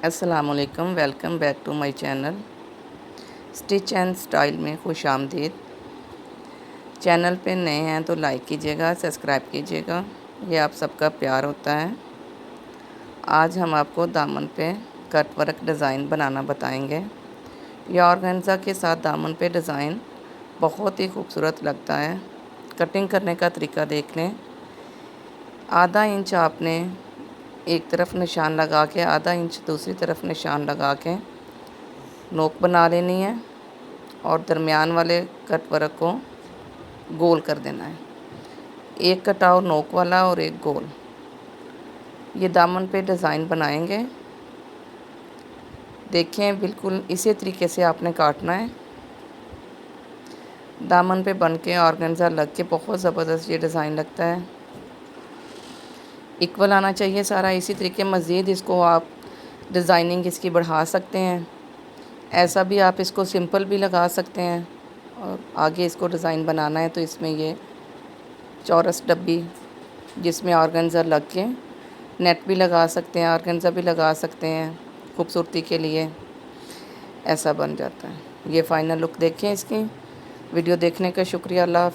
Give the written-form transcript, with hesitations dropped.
अस्सलामुअलैकुम, welcome back to my channel Stitch and Style में खुश आमदीद। चैनल पे नए हैं तो लाइक कीजिएगा, सब्सक्राइब कीजिएगा, ये आप सबका प्यार होता है। आज हम आपको दामन पे कट वर्क डिज़ाइन बनाना बताएंगे। ये ऑर्गेन्जा के साथ दामन पे डिज़ाइन बहुत ही खूबसूरत लगता है। कटिंग करने का तरीका देख लें। आधा इंच आपने एक तरफ निशान लगा के आधा इंच दूसरी तरफ निशान लगा के नोक बना लेनी है और दरमियान वाले कट वर्क को गोल कर देना है। एक कटाव नोक वाला और एक गोल। ये दामन पे डिज़ाइन बनाएंगे। देखें, बिल्कुल इसी तरीके से आपने काटना है। दामन पे बन के ऑर्गेन्जा लग के बहुत ज़बरदस्त ये डिज़ाइन लगता है। इक्वल आना चाहिए सारा। इसी तरीके मज़ीद इसको आप डिज़ाइनिंग इसकी बढ़ा सकते हैं। ऐसा भी आप इसको सिंपल भी लगा सकते हैं और आगे इसको डिज़ाइन बनाना है तो इसमें ये चौरस डब्बी जिसमें ऑर्गेन्जा लग के नेट भी लगा सकते हैं, ऑर्गेन्जा भी लगा सकते हैं खूबसूरती के लिए। ऐसा बन जाता है। ये फ़ाइनल लुक देखें इसकी। वीडियो देखने का शुक्रिया। अल्लाह हाफ़िज़।